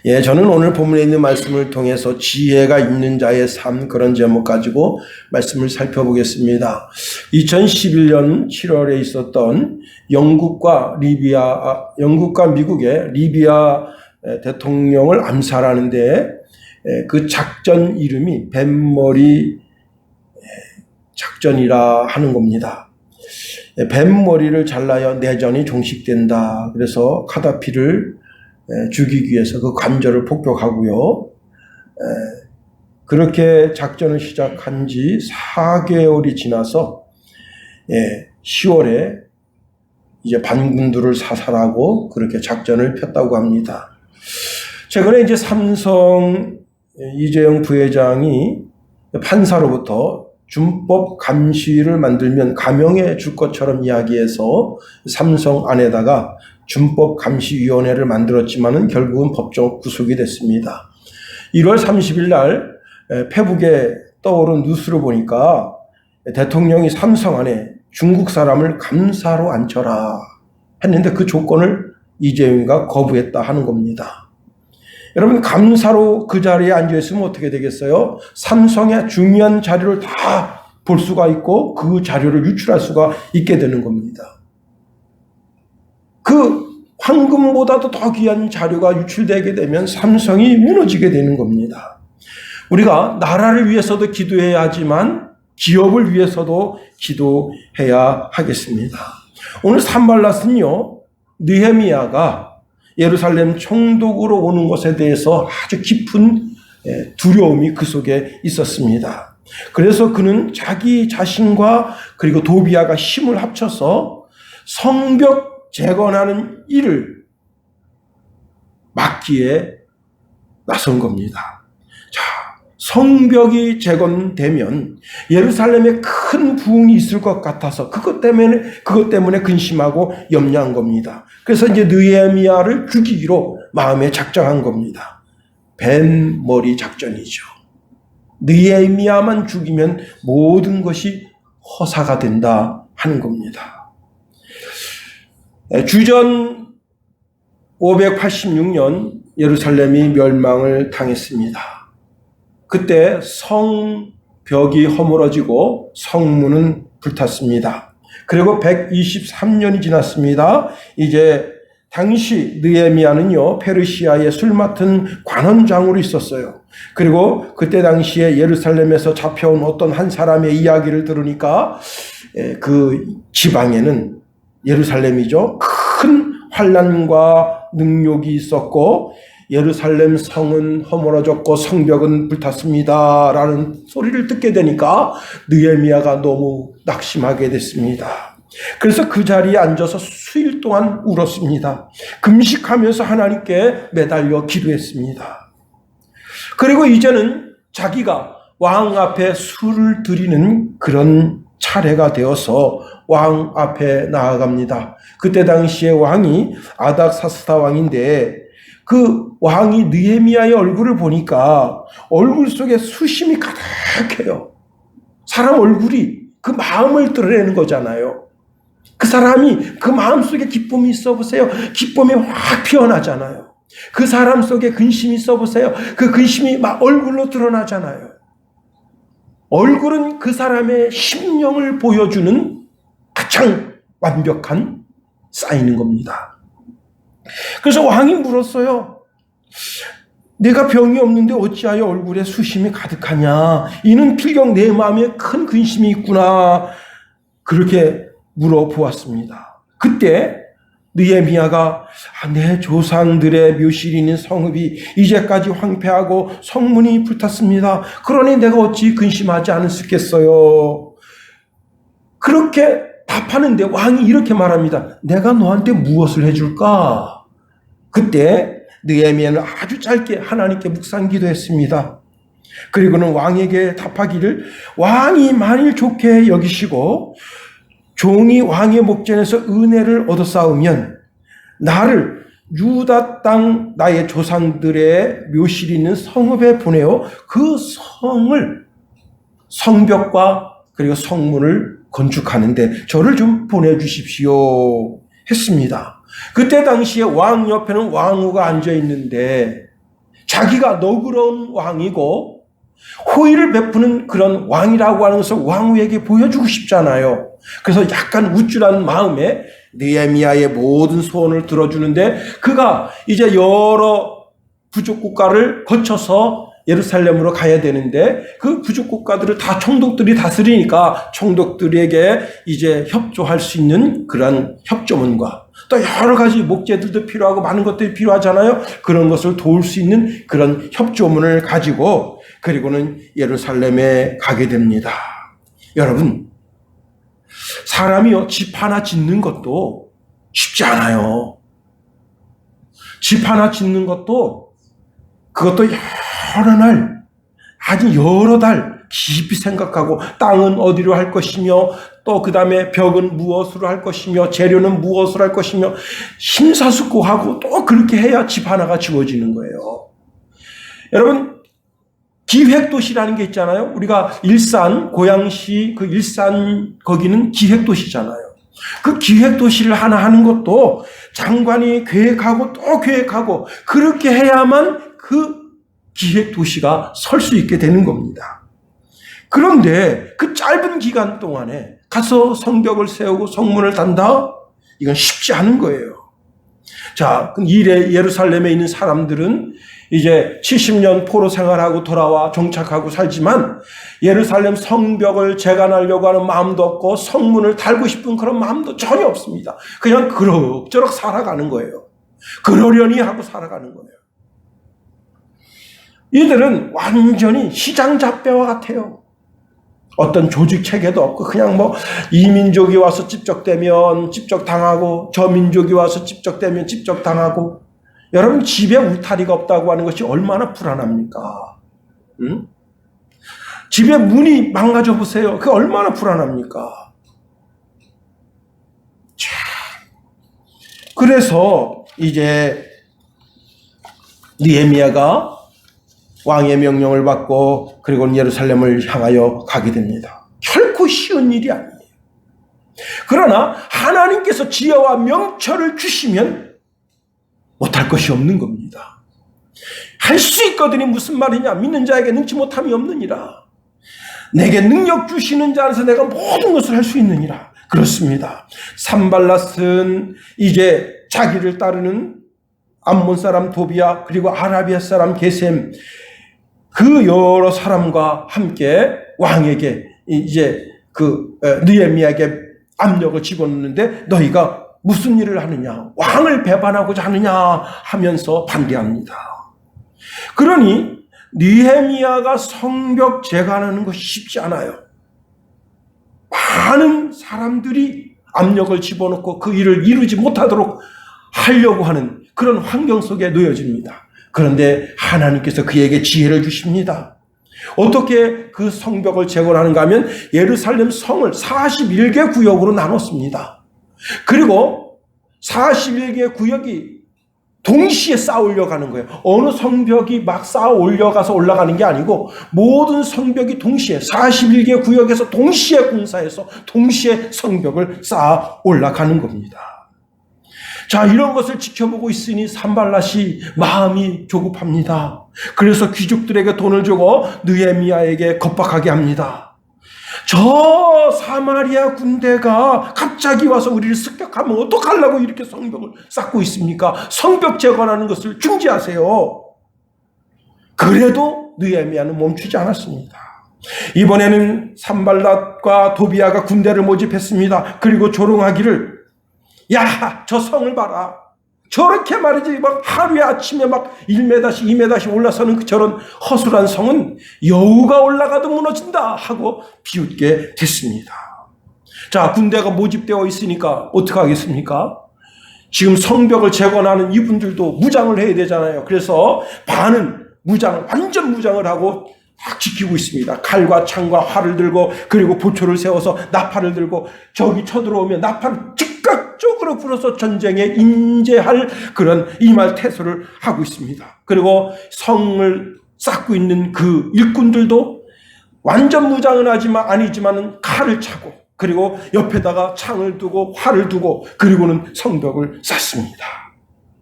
예, 저는 오늘 본문에 있는 말씀을 통해서 지혜가 있는 자의 삶, 그런 제목 가지고 말씀을 살펴보겠습니다. 2011년 7월에 있었던 영국과 미국의 리비아 대통령을 암살하는데 그 작전 이름이 뱀머리 작전이라 하는 겁니다. 뱀머리를 잘라야 내전이 종식된다. 그래서 카다피를 죽이기 위해서 그 관절을 폭격하고요. 그렇게 작전을 시작한 지 4개월이 지나서 10월에 이제 반군들을 사살하고 그렇게 작전을 폈다고 합니다. 최근에 이제 삼성 이재용 부회장이 판사로부터 준법 감시를 만들면 감형해 줄 것처럼 이야기해서 삼성 안에다가 준법감시위원회를 만들었지만은 결국은 법적 구속이 됐습니다. 1월 30일 날 페북에 떠오른 뉴스를 보니까 대통령이 삼성 안에 중국 사람을 감사로 앉혀라 했는데 그 조건을 이재용이가 거부했다 하는 겁니다. 여러분, 감사로 그 자리에 앉아있으면 어떻게 되겠어요? 삼성의 중요한 자료를 다 볼 수가 있고 그 자료를 유출할 수가 있게 되는 겁니다. 그 황금보다도 더 귀한 자료가 유출되게 되면 삼성이 무너지게 되는 겁니다. 우리가 나라를 위해서도 기도해야 하지만 기업을 위해서도 기도해야 하겠습니다. 오늘 산발랏은요, 느헤미야가 예루살렘 총독으로 오는 것에 대해서 아주 깊은 두려움이 그 속에 있었습니다. 그래서 그는 자기 자신과 그리고 도비아가 힘을 합쳐서 성벽 재건하는 일을 막기에 나선 겁니다. 자, 성벽이 재건되면 예루살렘에 큰 부흥이 있을 것 같아서 그것 때문에 근심하고 염려한 겁니다. 그래서 이제 느헤미야를 죽이기로 마음에 작정한 겁니다. 뱀머리 작전이죠. 느헤미야만 죽이면 모든 것이 허사가 된다 하는 겁니다. 주전 586년 예루살렘이 멸망을 당했습니다. 그때 성벽이 허물어지고 성문은 불탔습니다. 그리고 123년이 지났습니다. 이제 당시 느헤미야는요, 페르시아에 술 맡은 관원장으로 있었어요. 그리고 그때 당시에 예루살렘에서 잡혀온 어떤 한 사람의 이야기를 들으니까 그 지방에는 예루살렘이죠, 큰 환난과 능욕이 있었고 예루살렘 성은 허물어졌고 성벽은 불탔습니다 라는 소리를 듣게 되니까 느헤미야가 너무 낙심하게 됐습니다. 그래서 그 자리에 앉아서 수일 동안 울었습니다. 금식하면서 하나님께 매달려 기도했습니다. 그리고 이제는 자기가 왕 앞에 술을 드리는 그런 차례가 되어서 왕 앞에 나아갑니다. 그때 당시에 왕이 아닥사스다 왕인데 그 왕이 느헤미야의 얼굴을 보니까 얼굴 속에 수심이 가득해요. 사람 얼굴이 그 마음을 드러내는 거잖아요. 그 사람이 그 마음속에 기쁨이 있어 보세요. 기쁨이 확 피어나잖아요. 그 사람 속에 근심이 있어 보세요. 그 근심이 막 얼굴로 드러나잖아요. 얼굴은 그 사람의 심령을 보여주는 가장 완벽한 사인인 겁니다. 그래서 왕이 물었어요. 내가 병이 없는데 어찌하여 얼굴에 수심이 가득하냐? 이는 필경 내 마음에 큰 근심이 있구나. 그렇게 물어보았습니다. 그때 느헤미야가 내 조상들의 묘실이 있는 성읍이 이제까지 황폐하고 성문이 불탔습니다. 그러니 내가 어찌 근심하지 않았겠어요? 그렇게 답하는데 왕이 이렇게 말합니다. 내가 너한테 무엇을 해줄까? 그때 느헤미야는 아주 짧게 하나님께 묵상기도했습니다. 그리고는 왕에게 답하기를, 왕이 만일 좋게 여기시고 종이 왕의 목전에서 은혜를 얻어싸우면 나를 유다 땅 나의 조상들의 묘실이 있는 성읍에 보내어 그 성을, 성벽과 그리고 성문을 건축하는데 저를 좀 보내주십시오 했습니다. 그때 당시에 왕 옆에는 왕후가 앉아 있는데 자기가 너그러운 왕이고 호의를 베푸는 그런 왕이라고 하는 것을 왕후에게 보여주고 싶잖아요. 그래서 약간 우쭐한 마음에 느헤미야의 모든 소원을 들어주는데, 그가 이제 여러 부족 국가를 거쳐서 예루살렘으로 가야 되는데 그 부족 국가들을 다 총독들이 다스리니까 총독들에게 이제 협조할 수 있는 그런 협조문과 또 여러 가지 목재들도 필요하고 많은 것들이 필요하잖아요. 그런 것을 도울 수 있는 그런 협조문을 가지고 그리고는 예루살렘에 가게 됩니다. 여러분, 사람이요, 집 하나 짓는 것도 쉽지 않아요. 집 하나 짓는 것도 그것도 여러 날, 아주 여러 달 깊이 생각하고 땅은 어디로 할 것이며 또 그 다음에 벽은 무엇으로 할 것이며 재료는 무엇으로 할 것이며 심사숙고하고 또 그렇게 해야 집 하나가 지어지는 거예요. 여러분, 기획도시라는 게 있잖아요. 우리가 일산, 고양시 그 일산 거기는 기획도시잖아요. 그 기획도시를 하나 하는 것도 장관이 계획하고 또 계획하고 그렇게 해야만 그 기획도시가 설 수 있게 되는 겁니다. 그런데 그 짧은 기간 동안에 가서 성벽을 세우고 성문을 단다? 이건 쉽지 않은 거예요. 자, 예루살렘에 있는 사람들은 이제 70년 포로 생활하고 돌아와 정착하고 살지만 예루살렘 성벽을 재건하려고 하는 마음도 없고 성문을 달고 싶은 그런 마음도 전혀 없습니다. 그냥 그럭저럭 살아가는 거예요. 그러려니 하고 살아가는 거예요. 이들은 완전히 시장 잡배와 같아요. 어떤 조직 체계도 없고 그냥 뭐 이 민족이 와서 집적되면 집적당하고 저 민족이 와서 집적되면 집적당하고. 여러분, 집에 울타리가 없다고 하는 것이 얼마나 불안합니까? 응? 집에 문이 망가져 보세요. 그게 얼마나 불안합니까? 자, 그래서 이제 느헤미야가 왕의 명령을 받고 그리고 예루살렘을 향하여 가게 됩니다. 결코 쉬운 일이 아니에요. 그러나 하나님께서 지혜와 명철을 주시면 못할 것이 없는 겁니다. 할 수 있거든이 무슨 말이냐? 믿는 자에게 능치 못함이 없느니라. 내게 능력 주시는 자 안에서 내가 모든 것을 할 수 있느니라. 그렇습니다. 산발랏은 이제 자기를 따르는 암몬 사람 도비야 그리고 아라비아 사람 게셈 그 여러 사람과 함께 왕에게 이제 그 느헤미야에게 압력을 집어넣는데 너희가 무슨 일을 하느냐? 왕을 배반하고자 하느냐? 하면서 반대합니다. 그러니 느헤미야가 성벽 재건하는 것이 쉽지 않아요. 많은 사람들이 압력을 집어넣고 그 일을 이루지 못하도록 하려고 하는 그런 환경 속에 놓여집니다. 그런데 하나님께서 그에게 지혜를 주십니다. 어떻게 그 성벽을 재건하는가 하면 예루살렘 성을 41개 구역으로 나눴습니다. 그리고 41개 구역이 동시에 쌓아 올려가는 거예요. 어느 성벽이 막 쌓아 올려가서 올라가는 게 아니고 모든 성벽이 동시에 41개 구역에서 동시에 공사해서 동시에 성벽을 쌓아 올라가는 겁니다. 자, 이런 것을 지켜보고 있으니 산발랏이 마음이 조급합니다. 그래서 귀족들에게 돈을 주고 느헤미야에게 겁박하게 합니다. 저 사마리아 군대가 갑자기 와서 우리를 습격하면 어떡하려고 이렇게 성벽을 쌓고 있습니까? 성벽 재건하는 것을 중지하세요. 그래도 느헤미야는 멈추지 않았습니다. 이번에는 산발랏과 도비야가 군대를 모집했습니다. 그리고 조롱하기를 야, 저 성을 봐라. 저렇게 말이지 막 하루에 아침에 막 1m씩 2m씩 올라서는 저런 허술한 성은 여우가 올라가도 무너진다 하고 비웃게 됐습니다. 자, 군대가 모집되어 있으니까 어떡하겠습니까? 지금 성벽을 재건하는 이분들도 무장을 해야 되잖아요. 그래서 반은 완전 무장을 하고 딱 지키고 있습니다. 칼과 창과 활을 들고 그리고 보초를 세워서 나팔을 들고 적이 쳐들어오면 나팔을 즉각적으로 불어서 전쟁에 인제할 그런 임할 태세를 하고 있습니다. 그리고 성을 쌓고 있는 그 일꾼들도 완전 무장은 아니지만은 칼을 차고 그리고 옆에다가 창을 두고 활을 두고 그리고는 성벽을 쌓습니다.